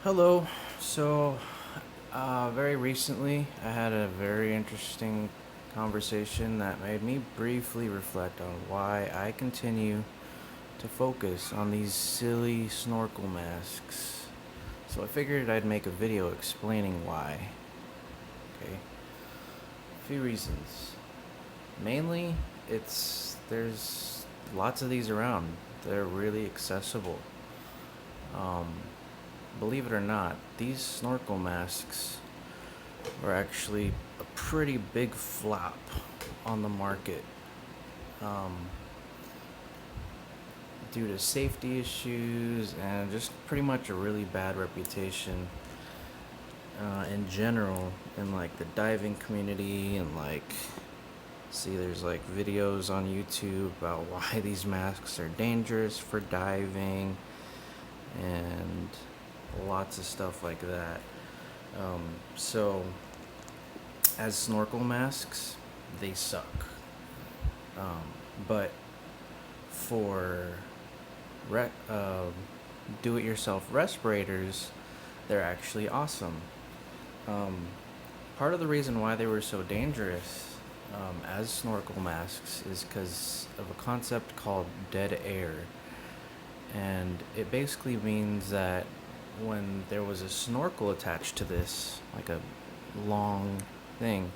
Hello. So, very recently, I had a very interesting conversation that made me briefly reflect on why I continue to focus on these silly snorkel masks. So, I figured I'd make a video explaining why. Okay. A few reasons. Mainly, there's lots of these around. They're really accessible. Um, Believe it or not, these snorkel masks are actually a pretty big flop on the market, um, due to safety issues and just pretty much a really bad reputation in general in like the diving community. And like, see, there's like videos on YouTube about why these masks are dangerous for diving and lots of stuff like that. So, as snorkel masks, they suck. Um, but for re- do-it-yourself respirators, they're actually awesome. Um, Part of the reason why they were so dangerous as snorkel masks is because of a concept called dead air. And it basically means that when there was a snorkel attached to this, like a long thing,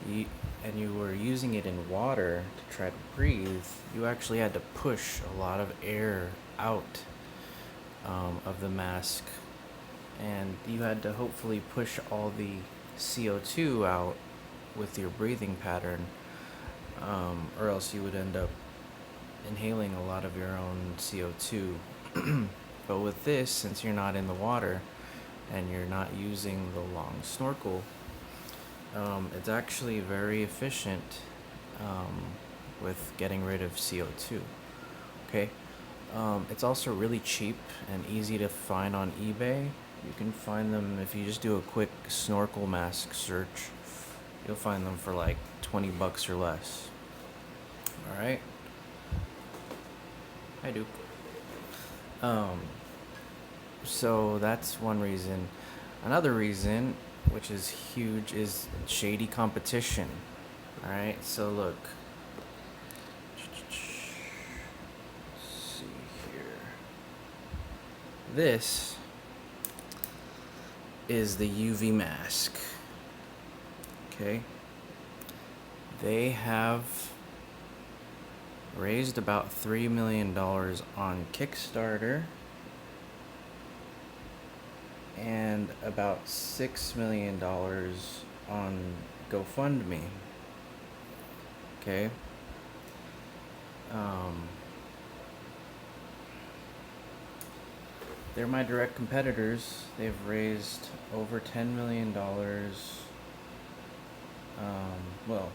you, and you were using it in water to try to breathe, you actually had to push a lot of air out of the mask, and you had to hopefully push all the CO2 out with your breathing pattern, or else you would end up inhaling a lot of your own CO2. But with this, since you're not in the water and you're not using the long snorkel, it's actually very efficient with getting rid of CO2. Okay. It's also really cheap and easy to find on eBay. You can find them if you just do a quick snorkel mask search. You'll find them for like $20 or less. All right. I do. Um, so that's one reason. Another reason, which is huge, is shady competition. All right. So look. Let's see here. This is the UV mask. Okay. They have raised about $3 million on Kickstarter and about $6 million on GoFundMe. Okay. They're my direct competitors. They've raised over $10 million. Well,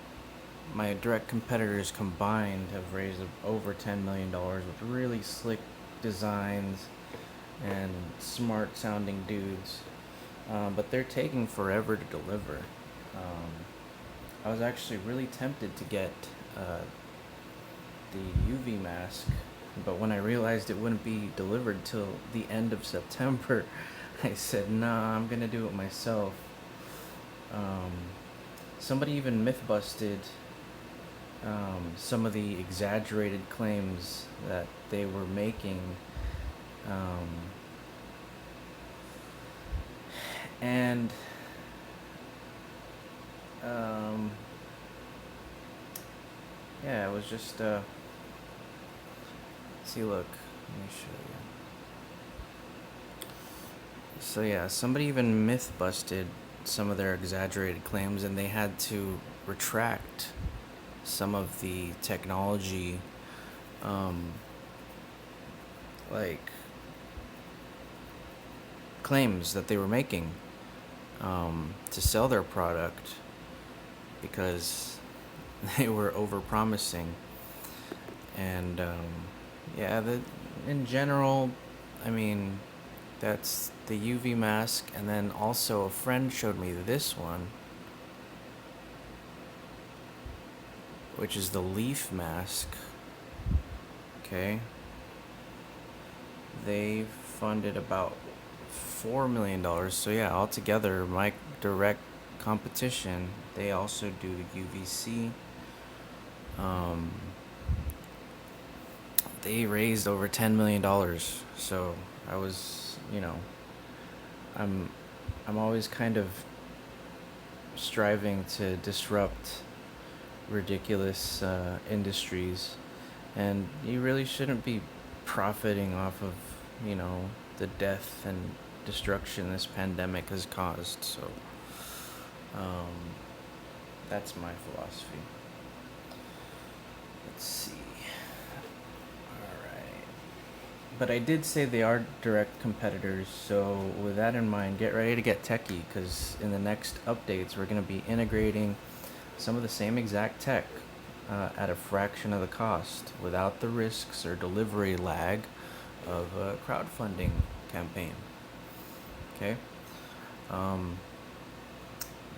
my direct competitors combined have raised over $10 million with really slick designs and smart sounding dudes. But they're taking forever to deliver. I was actually really tempted to get the UV mask, but when I realized it wouldn't be delivered till the end of September, I said, nah, I'm gonna do it myself. Somebody even myth busted some of the exaggerated claims that they were making. And yeah, it was just see, look, let me show you. So yeah, somebody even myth busted some of their exaggerated claims, and they had to retract some of the technology, like claims that they were making to sell their product because they were over promising. And yeah, in general, I mean, that's the UV mask. And then also a friend showed me this one, which is the leaf mask. Okay. They funded about $4 million. So yeah, altogether, my direct competition, they also do UVC. Um, they raised over $10 million. So I was, I'm, I'm always kind of striving to disrupt ridiculous industries, and you really shouldn't be profiting off of, the death and destruction this pandemic has caused. So, um, that's my philosophy. Let's see. All right. But I did say they are direct competitors, so with that in mind, get ready to get techie, because in the next updates, we're going to be integrating some of the same exact tech at a fraction of the cost without the risks or delivery lag of a crowdfunding campaign. Okay? Um,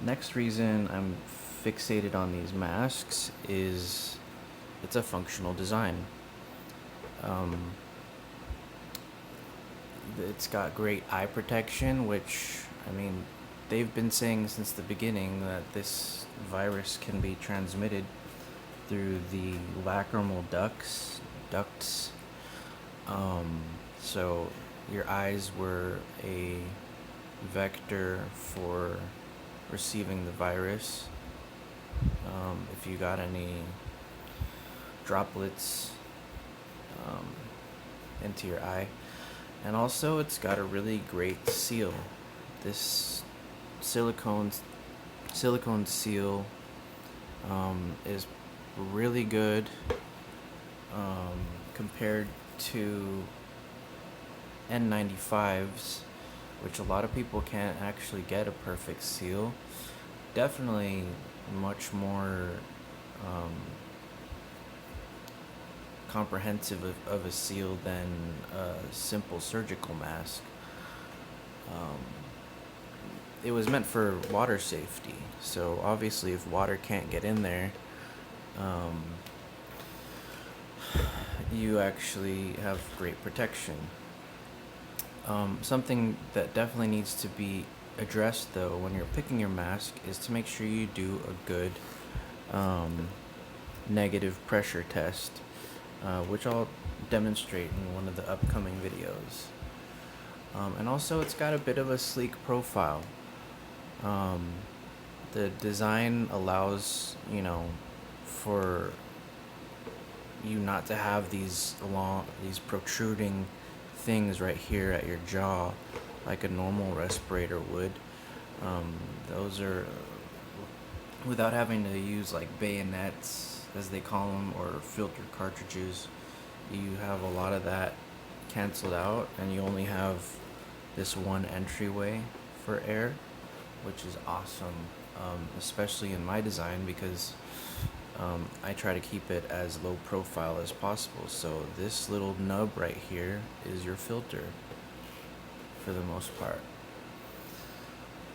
Next reason I'm fixated on these masks is it's a functional design. Um, it's got great eye protection, which, I mean, they've been saying since the beginning that this virus can be transmitted through the lacrimal ducts. So your eyes were a vector for receiving the virus. If you got any droplets um, into your eye. And also, it's got a really great seal. This silicone seal is really good compared to n95s, which a lot of people can't actually get a perfect seal. Definitely much more comprehensive of a seal than a simple surgical mask. It was meant for water safety, so obviously if water can't get in there, you actually have great protection. Something that definitely needs to be addressed, though, when you're picking your mask is to make sure you do a good negative pressure test, which I'll demonstrate in one of the upcoming videos. And also, it's got a bit of a sleek profile. The design allows, for you not to have these protruding things right here at your jaw like a normal respirator would. Those are without having to use like bayonets, as they call them, or filter cartridges. You have a lot of that canceled out, and you only have this one entryway for air, which is awesome, especially in my design, because I try to keep it as low profile as possible. So this little nub right here is your filter for the most part.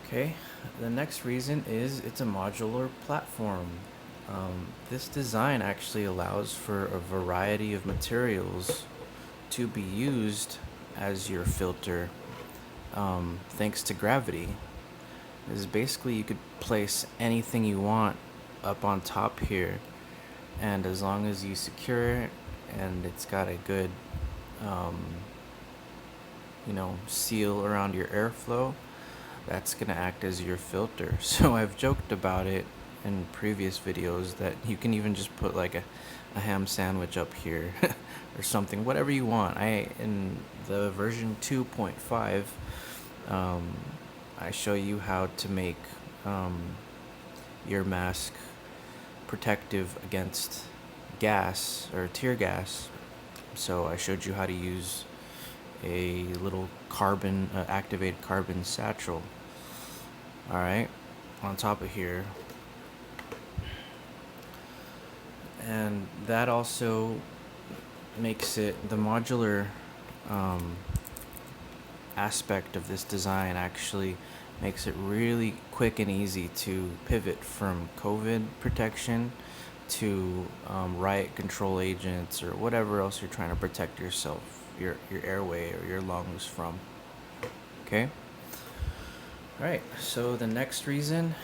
Okay, the next reason is it's a modular platform. This design actually allows for a variety of materials to be used as your filter, thanks to gravity. Is basically you could place anything you want up on top here, and as long as you secure it and it's got a good seal around your airflow, that's gonna act as your filter. So I've joked about it in previous videos that you can even just put like a ham sandwich up here or something, whatever you want. In the version 2.5, I show you how to make your mask protective against gas or tear gas. So I showed you how to use a little activated carbon satchel. All right, on top of here. And that also makes it the modular aspect of this design actually makes it really quick and easy to pivot from COVID protection to riot control agents or whatever else you're trying to protect yourself, your airway or your lungs from. Okay. All right. So the next reason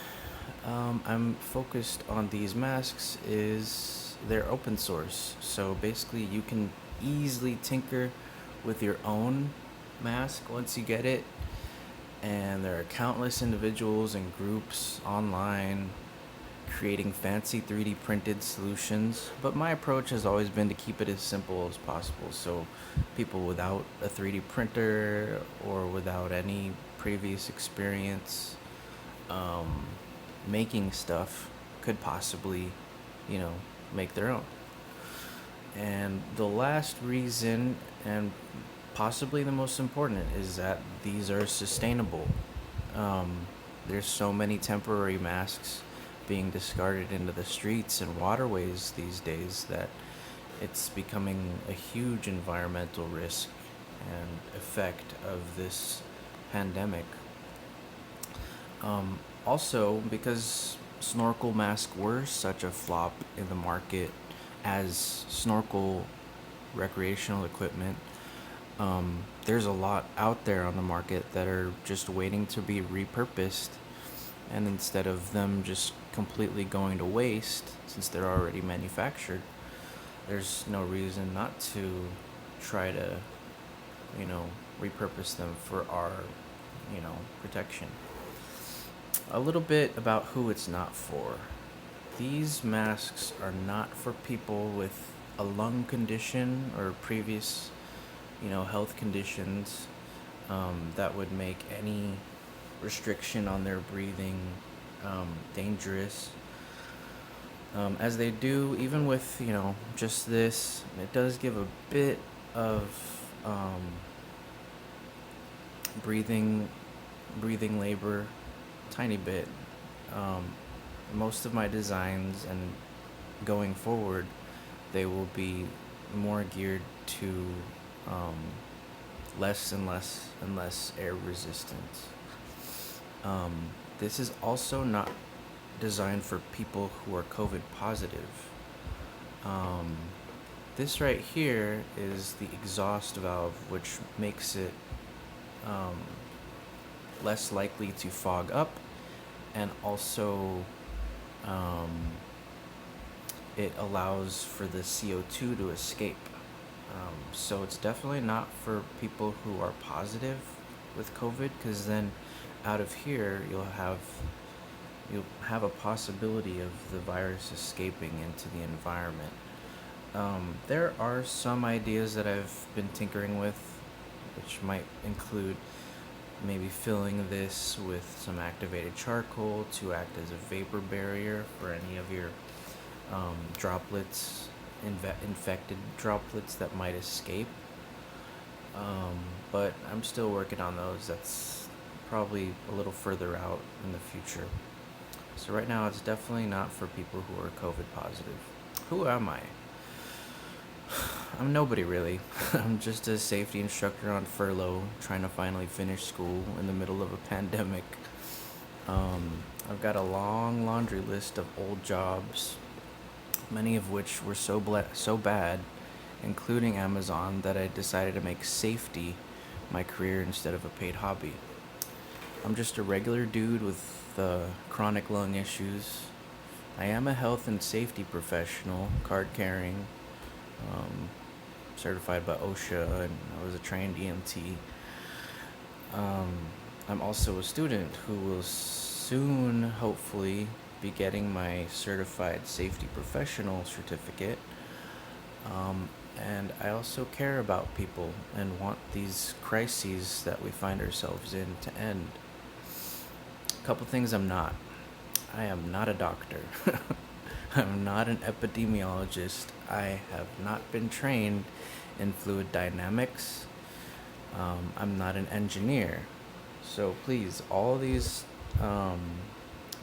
I'm focused on these masks is they're open source. So basically, you can easily tinker with your own mask once you get it. And there are countless individuals and groups online creating fancy 3D printed solutions. But my approach has always been to keep it as simple as possible. So people without a 3D printer or without any previous experience um, making stuff could possibly, you know, make their own. And the last reason, and possibly the most important, is that these are sustainable. Um, there's so many temporary masks being discarded into the streets and waterways these days that it's becoming a huge environmental risk and effect of this pandemic. Also, because snorkel masks were such a flop in the market as snorkel recreational equipment, there's a lot out there on the market that are just waiting to be repurposed. And instead of them just completely going to waste, since they're already manufactured, there's no reason not to try to, you know, repurpose them for our, protection. A little bit about who it's not for. These masks are not for people with a lung condition or previous, health conditions that would make any restriction on their breathing dangerous. As they do, even with, just this, it does give a bit of um, breathing breathing labor, tiny bit. Um, Most of my designs and going forward, they will be more geared to um, less and less and less air resistance. Um, this is also not designed for people who are COVID positive. Um, this right here is the exhaust valve, which makes it um, less likely to fog up, and also um, it allows for the CO2 to escape. So it's definitely not for people who are positive with COVID, because then out of here you'll have a possibility of the virus escaping into the environment. There are some ideas that I've been tinkering with, which might include maybe filling this with some activated charcoal to act as a vapor barrier for any of your droplets, infected droplets that might escape. But I'm still working on those. That's probably a little further out in the future. So right now, it's definitely not for people who are COVID positive. Who am I? I'm nobody really. I'm just a safety instructor on furlough, trying to finally finish school in the middle of a pandemic. I've got a long laundry list of old jobs, many of which were so bad, including Amazon, that I decided to make safety my career instead of a paid hobby. I'm just a regular dude with chronic lung issues. I am a health and safety professional, card carrying, um, certified by OSHA, and I was a trained EMT. Um, I'm also a student who will soon, hopefully, be getting my certified safety professional certificate. And I also care about people and want these crises that we find ourselves in to end. A couple things I'm not. I am not a doctor. I'm not an epidemiologist. I have not been trained in fluid dynamics. I'm not an engineer. So please, all these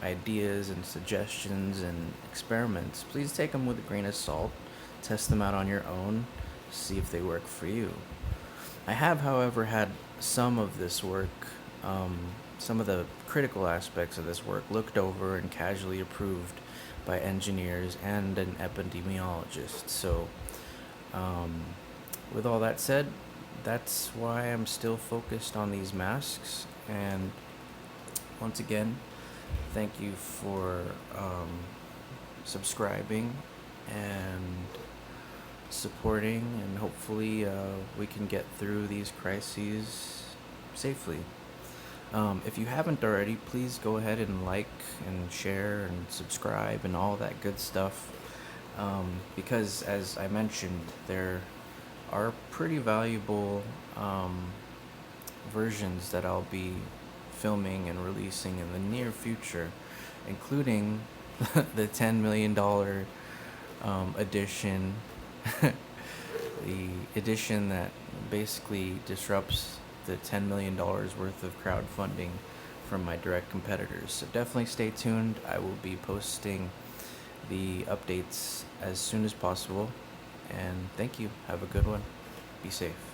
ideas and suggestions and experiments, please take them with a grain of salt. Test them out on your own. See if they work for you. I have, however, had some of this work, some of the critical aspects of this work looked over and casually approved by engineers and an epidemiologist. So, with all that said, that's why I'm still focused on these masks. And once again, thank you for subscribing and supporting, and hopefully we can get through these crises safely. If you haven't already, please go ahead and like and share and subscribe and all that good stuff. Because, as I mentioned, there are pretty valuable versions that I'll be filming and releasing in the near future, including the $10 million edition, the edition that basically disrupts the $10 million worth of crowdfunding from my direct competitors. So definitely stay tuned. I will be posting the updates as soon as possible. And thank you. Have a good one. Be safe.